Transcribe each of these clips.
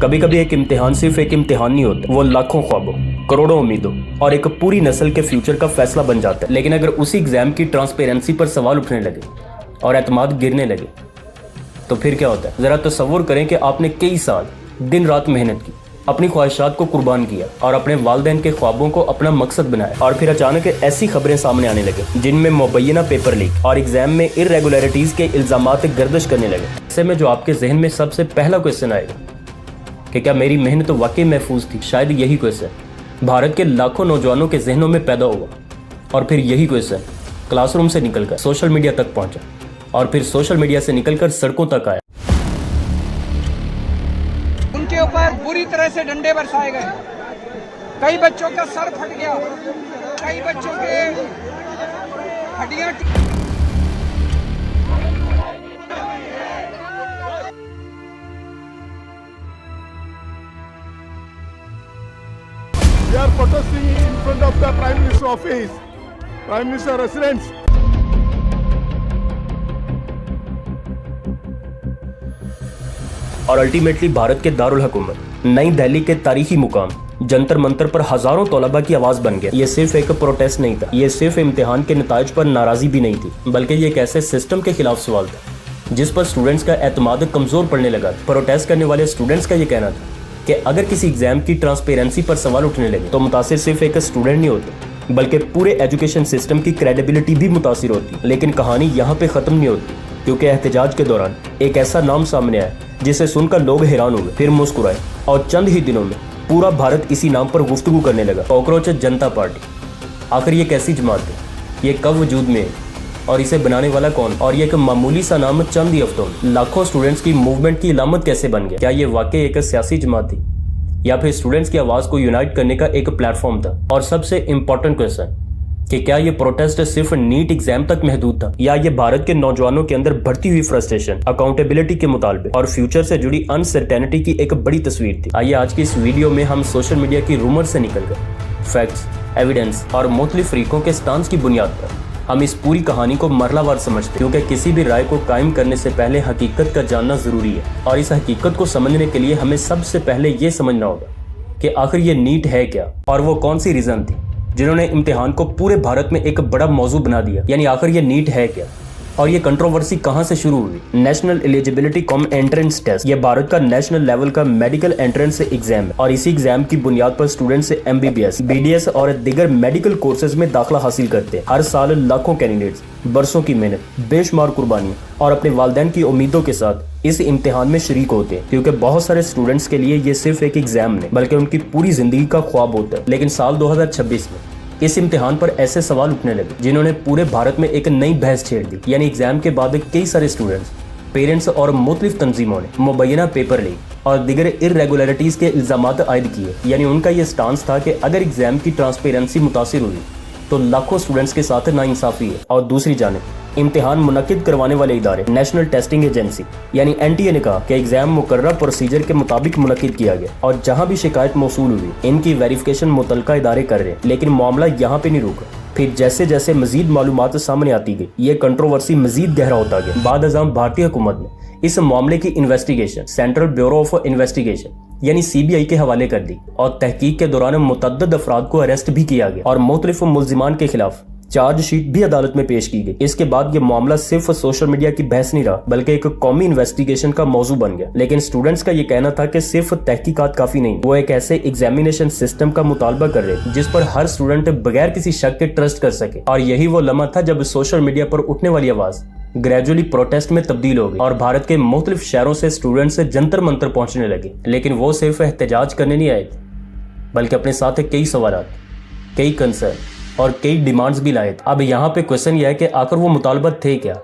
कभी कभी एक इम्तिहान सिर्फ एक इम्तिहान नहीं होता, वो लाखों ख्वाबों, करोड़ों उम्मीदों और एक पूरी नस्ल के फ्यूचर का फैसला बन जाता है। लेकिन अगर उसी एग्जाम की ट्रांसपेरेंसी पर सवाल उठने लगे और एतमाद गिरने लगे तो फिर क्या होता है। जरा तसव्वुर करें कि आपने कई साल दिन रात मेहनत की, अपनी ख्वाहिशात को कुर्बान किया और अपने वालिदैन के ख्वाबों को अपना मकसद बनाया, और फिर अचानक ऐसी खबरें सामने आने लगे जिनमें मुबैना पेपर लीक और एग्जाम में इर्रेगुलरिटीज के इल्जामात गर्दिश करने लगे। ऐसे में जो आपके जहन में सबसे पहला क्वेश्चन आएगा कि क्या मेरी मेहनत तो वाकई महफूज थी। शायद यही क्वेश्चन भारत के लाखों नौजवानों के जहनों में पैदा हुआ, और फिर यही क्वेश्चन क्लासरूम से निकलकर सोशल मीडिया तक पहुंचा, और फिर सोशल मीडिया से निकलकर सड़कों तक आया। उनके ऊपर बुरी तरह से डंडे बरसाए गए, कई बच्चों का सर फट गया, कई बच्चों के हड्डियां। We are protesting in front of the Prime Minister office, Prime Minister residence. और अल्टीमेटली भारत के दारुल हुकूमत नई दिल्ली के तारीखी मुकाम जंतर मंतर पर हजारों तलबा की आवाज बन गया। ये सिर्फ एक प्रोटेस्ट नहीं था, ये सिर्फ इम्तिहान के नताइज पर नाराजगी भी नहीं थी, बल्कि ये एक ऐसे सिस्टम के खिलाफ सवाल था जिस पर स्टूडेंट्स का एतमाद कमजोर पड़ने लगा। प्रोटेस्ट करने वाले स्टूडेंट्स का ये कहना था कि अगर किसी एग्जाम की ट्रांसपेरेंसी पर सवाल उठने लगे तो मुतासिर सिर्फ एक स्टूडेंट नहीं होता, बल्कि पूरे एजुकेशन सिस्टम की क्रेडिबिलिटी भी मुतासिर होती। लेकिन कहानी यहाँ पे खत्म नहीं होती, क्योंकि एहतजाज के दौरान एक ऐसा नाम सामने आया जिसे सुनकर लोग हैरान हुए, फिर मुस्कुराए, और चंद ही दिनों में पूरा भारत इसी नाम पर गुफ्तगू करने लगा, कॉकरोच जनता पार्टी। आखिर ये कैसी जमात है, ये कब वजूद में है, और इसे बनाने वाला कौन, और ये एक मामूली सा नाम चंद ही हफ्तों में लाखों स्टूडेंट्स की मूवमेंट की इलामत कैसे बन गया। क्या ये वाकई एक सियासी जमात थी, या फिर स्टूडेंट्स की आवाज को यूनाइट करने का एक प्लेटफॉर्म था। और सबसे इंपॉर्टेंट क्वेश्चन कि क्या ये प्रोटेस्ट सिर्फ नीट एग्जाम तक महदूद था, या ये भारत के नौजवानों के अंदर बढ़ती हुई फ्रस्ट्रेशन, अकाउंटेबिलिटी के मुतालबे और फ्यूचर से जुड़ी अनसर्टेनिटी की एक बड़ी तस्वीर थी। आइए आज की इस वीडियो में हम सोशल मीडिया की रूमर से निकलकर फैक्ट्स, एविडेंस और मुख्तलिफ फरीकों के स्टांस की बुनियाद पर हम इस पूरी कहानी को मरहलावार समझते हैं, क्योंकि किसी भी राय को कायम करने से पहले हकीकत का जानना जरूरी है। और इस हकीकत को समझने के लिए हमें सबसे पहले ये समझना होगा कि आखिर ये नीट है क्या, और वो कौन सी रीजन थी जिन्होंने इम्तिहान को पूरे भारत में एक बड़ा मौजू बना दिया। यानी आखिर ये नीट है क्या, और ये कंट्रोवर्सी कहां से शुरू हुई। National eligibility cum entrance test, ये भारत का नेशनल लेवल का मेडिकल एंट्रेंस एग्जाम है, और इसी एग्जाम की बुनियाद पर स्टूडेंट से MBBS, BDS और दीगर मेडिकल कोर्सेज में दाखिला हासिल करते हैं। हर साल लाखों कैंडिडेट्स बरसों की मेहनत, बेशुमार कुर्बानियां और अपने वालिदैन की उम्मीदों के साथ इस इम्तिहान में शरीक होते हैं, क्योंकि बहुत सारे स्टूडेंट्स के लिए ये सिर्फ एक एग्जाम नहीं बल्कि उनकी पूरी जिंदगी का ख्वाब होता है। लेकिन साल 2026 में इस इम्तिहान पर ऐसे सवाल उठने लगे जिन्होंने पूरे भारत में एक नई बहस छेड़ दी। यानी एग्जाम के बाद कई सारे स्टूडेंट्स, पेरेंट्स और मुख्तलिफ तंजीमों ने मुबैना पेपर लीक और दीगर इर्रेगुलरिटीज के इल्जामात आयद किए। यानी उनका ये स्टांस था कि अगर एग्जाम की ट्रांसपेरेंसी मुतासिर हुई तो लाखों स्टूडेंट्स के साथ नाइंसाफी है। और दूसरी जानिब इम्तिहान मुनक्किद करवाने वाले इदारे नेशनल टेस्टिंग एजेंसी यानी NTA ने कहा कि एग्जाम मुकर्ररा प्रोसीजर के मुताबिक मुनक्किद किया गया, और जहां भी शिकायत मौसूल हुई इनकी वेरिफिकेशन मुतलका इदारे कर रहे हैं। लेकिन मामला यहाँ पे नहीं रुका, फिर जैसे जैसे मजीद मालूमात सामने आती गई ये कंट्रोवर्सी मजीद गहरा होता गया। बाद अज़ाम भारतीय हुकूमत ने इस मामले की investigation central bureau of investigation यानी CBI के हवाले कर दी, और तहकीक के दौरान मुतअद्दिद अफराद को अरेस्ट भी किया गया और मुख्तलिफ मुल्जिमान के खिलाफ चार्जशीट भी अदालत में पेश की गई। इसके बाद ये मामला सिर्फ सोशल मीडिया की बहस नहीं रहा बल्कि एक कौमी इन्वेस्टिगेशन का मौजू बन गया। लेकिन स्टूडेंट्स का ये कहना था कि सिर्फ तहकीकात काफी नहीं, वो एक ऐसे एग्जामिनेशन सिस्टम का मुतालबा कर रहे जिस पर हर स्टूडेंट बगैर किसी शक के ट्रस्ट कर सके। और यही वो लम्हा था जब सोशल मीडिया पर उठने वाली आवाज ग्रेजुअली प्रोटेस्ट में तब्दील हो गई और भारत के मुख्तलिफ शहरों से स्टूडेंट्स जंतर मंतर पहुंचने लगे। लेकिन वो सिर्फ एहतजाज करने नहीं आए थे, बल्कि अपने साथ कई सवालात, कई कंसर्न और कई डिमांड्स भी लाए थे। अब यहाँ पे क्वेश्चन यह है कि आखिर वो मुतालबत थे क्या।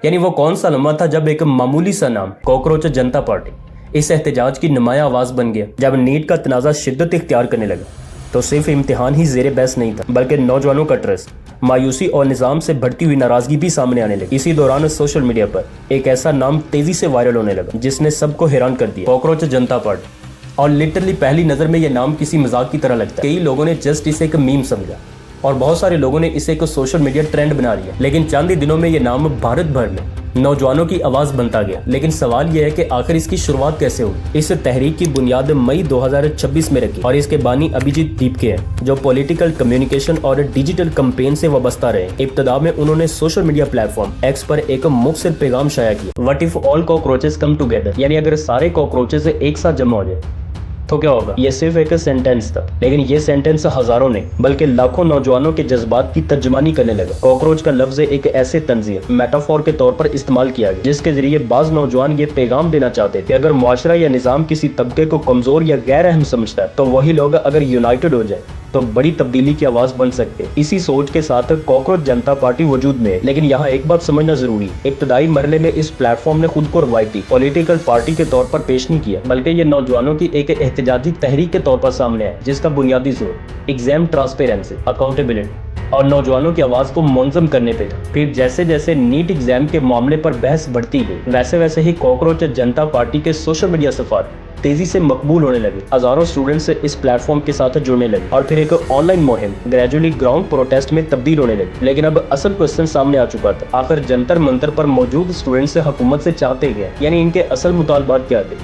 यानी वो कौन सा लम्हा था जब एक मामूली सा नाम कॉकरोच जनता पार्टी इस एहतजाज की नुमाया आवाज बन गया। जब नीट का तनाज़ा शिद्दत इख्तियार करने लगा तो सिर्फ इम्तिहान ही ज़ेरे बहस नहीं था, बल्कि नौजवानों का ट्रस्ट, मायूसी और निज़ाम से बढ़ती हुई नाराजगी भी सामने आने लगी। इसी दौरान सोशल मीडिया पर एक ऐसा नाम तेजी से वायरल होने लगा जिसने सबको हैरान कर दिया, कॉकरोच जनता पार्टी। और लिटरली पहली नजर में यह नाम किसी मजाक की तरह लगता है। कई लोगों ने जस्ट इसे एक मीम समझा, और बहुत सारे लोगों ने इसे एक सोशल मीडिया ट्रेंड बना लिया। लेकिन चंद ही दिनों में ये नाम भारत भर में नौजवानों की आवाज बनता गया। लेकिन सवाल यह है कि आखिर इसकी शुरुआत कैसे हुई। इस तहरीक की बुनियाद मई 2026 में रखी और इसके बानी अभिजीत दीपके हैं, जो पॉलिटिकल कम्युनिकेशन और डिजिटल कैंपेन से वाबस्ता रहे। इब्तदा में उन्होंने सोशल मीडिया प्लेटफॉर्म एक्स पर एक मुख्तसर पैगाम शाया किया, what if all cockroaches come together, यानी अगर सारे कॉकरोचेस एक साथ जमा हो जाए तो क्या होगा। ये सिर्फ एक सेंटेंस था, लेकिन ये सेंटेंस हजारों ने बल्कि लाखों नौजवानों के जज्बात की तर्जमानी करने लगा। कॉकरोच का लफ्ज एक ऐसे तंजीर मेटाफोर के तौर पर इस्तेमाल किया गया जिसके जरिए बाज नौजवान ये पैगाम देना चाहते थे कि अगर मुआशरा या निजाम किसी तबके को कमजोर या गैर अहम समझता है तो वही लोग अगर यूनाइटेड हो जाए तो बड़ी तब्दीली की आवाज बन सकते। इसी सोच के साथ कॉकरोच जनता पार्टी वजूद में है। लेकिन यहाँ एक बात समझना जरूरी है, इब्तदाई मरहले में इस प्लेटफॉर्म ने खुद को रवायती पॉलिटिकल पार्टी के तौर पर पेश नहीं किया, बल्कि ये नौजवानों की एक एहतजाजी तहरीक के तौर पर सामने है जिसका बुनियादी जोर एग्जाम ट्रांसपेरेंसी, अकाउंटेबिलिटी और नौजवानों की आवाज को मुनज़्ज़म करने पे था। फिर जैसे जैसे नीट एग्जाम के मामले पर बहस बढ़ती गई, वैसे वैसे ही कॉकरोच जनता पार्टी के सोशल मीडिया सफार तेजी से मकबूल होने लगे। हजारों स्टूडेंट्स इस प्लेटफॉर्म के साथ जुड़ने लगे और फिर एक ऑनलाइन मुहिम ग्रेजुअली ग्राउंड प्रोटेस्ट में तब्दील होने लगी। लेकिन अब असल क्वेश्चन सामने आ चुका था, आखिर जंतर मंतर पर मौजूद स्टूडेंट्स हुकूमत से चाहते क्या, यानी इनके असल मुतालबात क्या थे।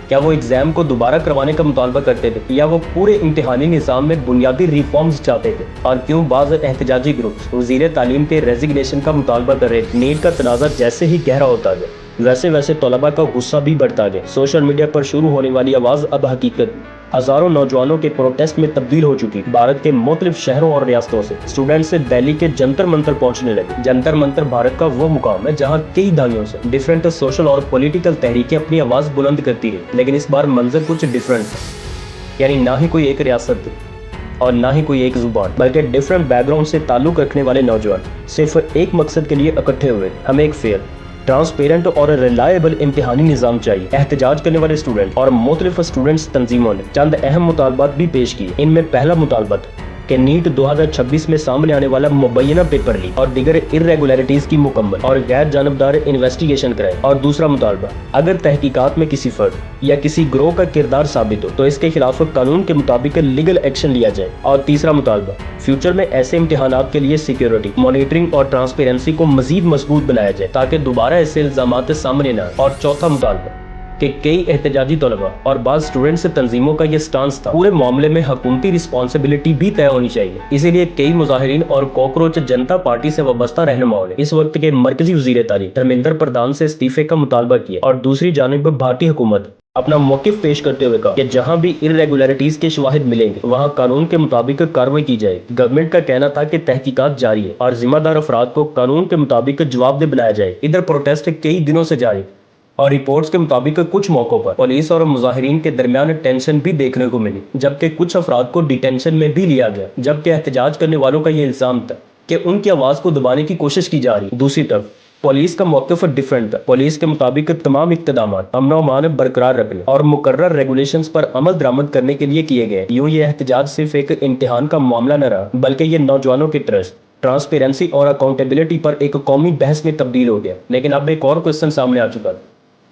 क्या वो एग्जाम को दोबारा करवाने का मुतालबा करते थे या वो पूरे इम्तिहानी निज़ाम में बुनियादी रिफॉर्म्स चाहते थे। और क्यों बाज़ एहतजाजी ग्रुप्स वज़ीर तालीम के रेजिग्नेशन का मुतालबा कर रहे थे। नीट का तनाज़ा जैसे ही गहरा होता गया वैसे वैसे तलबा का गुस्सा भी बढ़ता गया। सोशल मीडिया पर शुरू होने वाली आवाज़ अब हकीकत हजारों नौजवानों के प्रोटेस्ट में तब्दील हो चुकी। भारत के मुख्तलिफ शहरों और रियासतों से स्टूडेंट से दिल्ली के जंतर मंतर पहुंचने लगे। जंतर मंतर भारत का वो मुकाम है जहां कई दहाइयों से डिफरेंट सोशल और पॉलिटिकल तहरीकें अपनी आवाज़ बुलंद करती है। लेकिन इस बार मंजर कुछ डिफरेंट है, यानी ना ही कोई एक रियासत थी और ना ही कोई एक जुबान, बल्कि डिफरेंट बैकग्राउंड से ताल्लुक रखने वाले नौजवान सिर्फ एक मकसद के लिए इकट्ठे हुए। हमें एक फेयर, ट्रांसपेरेंट और रिलायबल इम्तिहानी निज़ाम चाहिए। एहतजाज करने वाले स्टूडेंट और मुख्तलिफ स्टूडेंट्स तंजीमों ने चंद अहम मुतालबात भी पेश किए। इनमें पहला मुतालबा था कि नीट 2026 में सामने आने वाला मुबैना पेपर लीक और दीगर इर्रेगुलरिटीज की मुकम्मल और गैर जानबदार इन्वेस्टिगेशन कराए। और दूसरा मुतालबा, अगर तहकीकात में किसी फर्द या किसी ग्रोह का किरदार साबित हो तो इसके खिलाफ कानून के मुताबिक लीगल एक्शन लिया जाए। और तीसरा मुतालबा, फ्यूचर में ऐसे इम्तिहानात के लिए सिक्योरिटी, मॉनिटरिंग और ट्रांसपेरेंसी को मजीद मजबूत बनाया जाए ताकि दोबारा ऐसे इल्जामात सामने न आए। और चौथा मुतालबा कि कई एहतजाजी तलबा और बाज़ स्टूडेंट्स तंजीमों का ये स्टांस था, पूरे मामले में हुकूमती रिस्पॉन्सिबिलिटी भी तय होनी चाहिए। इसीलिए कई मुजाहिरीन और कॉकरोच जनता पार्टी से वाबस्ता रहनुमाओं ने इस वक्त के मरकजी वज़ीर तालीम धर्मेंद्र प्रधान से इस्तीफे का मुतालबा किया। और दूसरी जानिब भारतीय हुकूमत अपना मौक़िफ़ पेश करते हुए कहा कि जहां भी इर्रेगुलरिटीज के शवाहिद मिलेंगे वहां कानून के मुताबिक कार्रवाई की जाएगी। गवर्नमेंट का कहना था कि तहकीकात जारी है और जिम्मेदार अफराद को कानून के मुताबिक जवाबदेह बनाया जाए। इधर प्रोटेस्ट कई दिनों से जारी और रिपोर्ट्स के मुताबिक कुछ मौकों पर पुलिस और मुजाहिरीन के दरमियान टेंशन भी देखने को मिली, जबकि कुछ अफराद को डिटेंशन में भी लिया गया। जबकि एहतजाज करने वालों का ये इल्जाम था कि उनकी आवाज़ को दबाने की कोशिश की जा रही। दूसरी तरफ पुलिस का मौक़िफ़ डिफरेंट था। पुलिस के मुताबिक तमाम इक़्तिदामात अमन व अमान बरकरार रखने और मुकर्रर रेगुलेशंस पर अमल दरामद करने के लिए किए गए। यूँ ये एहतजाज सिर्फ एक इम्तिहान का मामला न रहा, बल्कि ये नौजवानों के ट्रस्ट, ट्रांसपेरेंसी और अकाउंटेबिलिटी पर एक कौमी बहस में तब्दील हो गया। लेकिन अब एक और क्वेश्चन सामने आ चुका था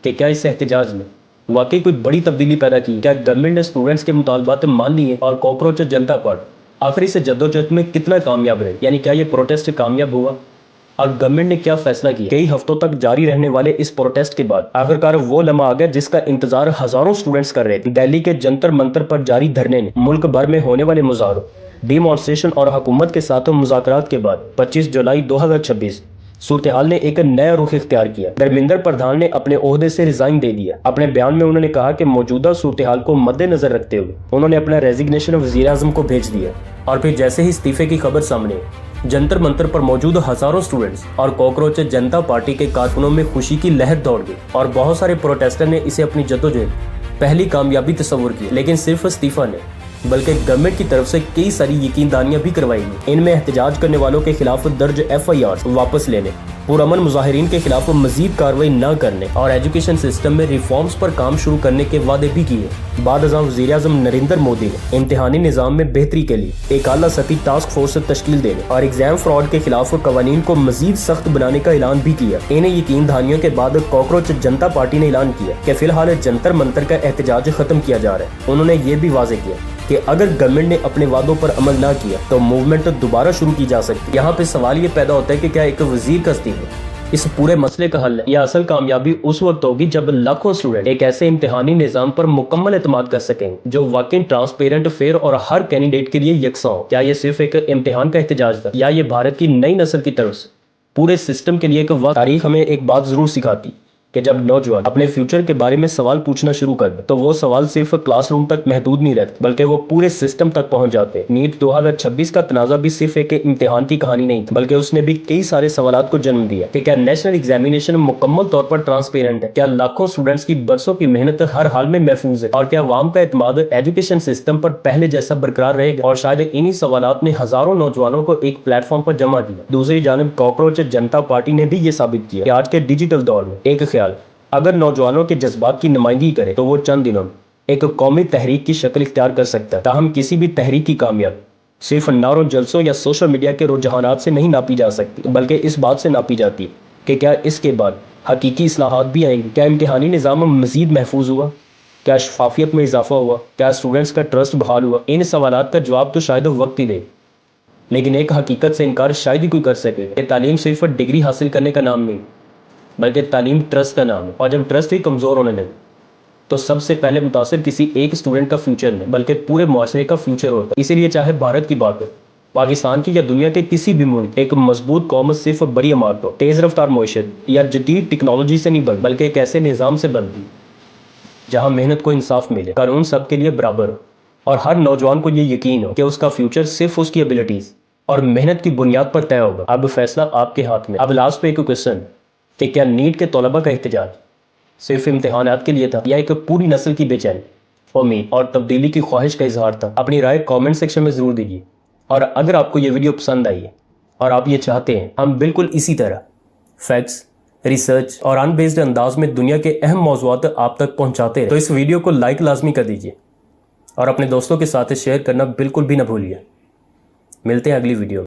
कि क्या इस एहतजाज ने वाकई कोई बड़ी तब्दीली पैदा की। क्या गवर्नमेंट ने स्टूडेंट्स के मुतालबात मान लिए और कॉकरोच जनता पार्टी आखिर इस जद्दोजहद में कितना कामयाब रहे, यानी क्या ये प्रोटेस्ट कामयाब हुआ और गवर्नमेंट ने क्या फैसला किया। कई हफ्तों तक जारी रहने वाले इस प्रोटेस्ट के बाद आखिरकार वो लम्हा आ गया जिसका इंतजार हजारों स्टूडेंट्स कर रहे थे। दिल्ली के जंतर मंतर पर जारी धरने ने मुल्क भर में होने वाले मुजाहरों, डिमॉन्स्ट्रेशन और हुकूमत के साथ मुज़ाकरात के बाद 25 जुलाई 2026 सूरत हाल ने एक नया रुख इख्तियार किया। धर्मेंद्र प्रधान ने अपने ओहदे से रिजाइन दे दिया। अपने बयान में उन्होंने कहा कि मौजूदा सूरत हाल को मद्देनजर रखते हुए उन्होंने अपना रेजिग्नेशन वज़ीर आज़म को भेज दिया। और फिर जैसे ही इस्तीफे की खबर सामने, जंतर मंतर पर मौजूद हजारों स्टूडेंट्स और कॉकरोच जनता पार्टी के कारकुनों में खुशी की लहर दौड़ गई और बहुत सारे प्रोटेस्टर ने इसे अपनी जद्दोजहद पहली कामयाबी तस्वुर की। लेकिन सिर्फ इस्तीफा ने बल्कि गवर्नमेंट की तरफ से कई सारी यकीनदानियां भी करवाई गई। इनमें एहतजाज करने वालों के खिलाफ दर्ज FIR वापस लेने, पुरअमन मुजाहिरीन के खिलाफ मजीद कार्रवाई न करने और एजुकेशन सिस्टम में रिफॉर्म्स पर काम शुरू करने के वादे भी किए। बाद वज़ीर आज़म नरेंद्र मोदी ने इम्तिहानी निज़ाम में बेहतरी के लिए एक आला सती टास्क फोर्स तश्कील देने और एग्जाम फ्रॉड के खिलाफ कवानीन को मजीद सख्त बनाने का ऐलान भी किया। इन्हें यकीन दहानियों के बाद कॉकरोच जनता पार्टी ने ऐलान किया कि फिलहाल जंतर मंतर का एहतजाज खत्म किया जा रहा है। उन्होंने ये भी वाज़ेह किया کہ اگر گورنمنٹ نے اپنے وعدوں پر عمل نہ کیا تو موومنٹ دوبارہ شروع کی جا سکتی ہے۔ یہاں پہ سوال یہ پیدا ہوتا ہے کہ کیا ایک وزیر کا استعفا اس پورے مسئلے کا حل ہے، یا اصل کامیابی اس وقت ہوگی جب لاکھوں اسٹوڈنٹ ایک ایسے امتحانی نظام پر مکمل اعتماد کر سکیں جو واقعی ٹرانسپیرنٹ، فیئر اور ہر کینڈیڈیٹ کے لیے یکساں ہو۔ کیا یہ صرف ایک امتحان کا احتجاج تھا، یا یہ بھارت کی نئی نسل کی طرف سے پورے سسٹم کے لیے ایک وقت؟ تاریخ ہمیں ایک بات ضرور سکھاتی کہ جب نوجوان اپنے فیوچر کے بارے میں سوال پوچھنا شروع کر دیں تو وہ سوال صرف کلاس روم تک محدود نہیں رہتے بلکہ وہ پورے سسٹم تک پہنچ جاتے ہیں۔ نیٹ 2026 کا تنازع بھی صرف ایک امتحان کی کہانی نہیں تھی بلکہ اس نے بھی کئی سارے سوالات کو جنم دیا کہ کیا نیشنل ایگزامینیشن مکمل طور پر ٹرانسپیرنٹ ہے، کیا لاکھوں اسٹوڈنٹس کی برسوں کی محنت ہر حال میں محفوظ ہے، اور کیا عوام کا اعتماد ایجوکیشن سسٹم پر پہلے جیسا برقرار رہے گا۔ اور شاید انہی سوالات نے ہزاروں نوجوانوں کو ایک پلیٹ فارم پر جمع کیا۔ دوسری جانب کاکروچ جنتا پارٹی نے بھی یہ ثابت کیا کہ آج کے ڈیجیٹل دور میں ایک خیال اگر نوجوانوں کے جذبات کی نمائندگی کرے تو وہ چند دنوں میں ایک قومی تحریک کی شکل اختیار کر سکتا ہے۔ تاہم کسی بھی تحریک کی کامیابی صرف نعروں، جلسوں یا سوشل میڈیا کے رجحانات سے نہیں ناپی جا سکتی بلکہ اس بات سے ناپی جاتی ہے کہ کیا اس کے بعد حقیقی اصلاحات بھی آئیں گی، کیا امتحانی نظام مزید محفوظ ہوا، کیا شفافیت میں اضافہ ہوا، کیا اسٹوڈنٹس کا ٹرسٹ بحال ہوا۔ ان سوالات کا جواب تو شاید وقت ہی دے، لیکن ایک حقیقت سے انکار شاید ہی کوئی کر سکے کہ تعلیم صرف ڈگری حاصل کرنے کا نام نہیں بلکہ تعلیم ٹرسٹ کا نام ہے، اور جب ٹرسٹ ہی کمزور ہونے لگے تو سب سے پہلے متاثر کسی ایک اسٹوڈنٹ کا فیوچر نہیں بلکہ پورے معاشرے کا فیوچر ہوتا ہے۔ اسی لیے چاہے بھارت کی بات ہو، پاکستان کی یا دنیا کے کسی بھی ملک، ایک مضبوط قوم صرف بڑی عمارتوں، تیز رفتار معیشت یا جدید ٹیکنالوجی سے نہیں بنتی بلکہ ایک ایسے نظام سے بنتی جہاں محنت کو انصاف ملے، قانون سب کے لیے برابر ہو، اور ہر نوجوان کو یہ یقین ہو کہ اس کا فیوچر صرف اس کی ایبلٹیز اور محنت کی بنیاد پر طے ہوگا۔ اب فیصلہ آپ کے ہاتھ میں۔ اب لاسٹ پہ ایک کوشچن کہ کیا نیٹ کے طلباء کا احتجاج صرف امتحانات کے لیے تھا یا ایک پوری نسل کی بے چینی، امید اور تبدیلی کی خواہش کا اظہار تھا؟ اپنی رائے کامنٹ سیکشن میں ضرور دیجیے، اور اگر آپ کو یہ ویڈیو پسند آئی ہے اور آپ یہ چاہتے ہیں ہم بالکل اسی طرح فیکٹس، ریسرچ اور ان بیسڈ انداز میں دنیا کے اہم موضوعات آپ تک پہنچاتے ہیں تو اس ویڈیو کو لائک لازمی کر دیجیے اور اپنے دوستوں کے ساتھ شیئر کرنا بالکل بھی نہ بھولیے۔ ملتے ہیں اگلی ویڈیو میں۔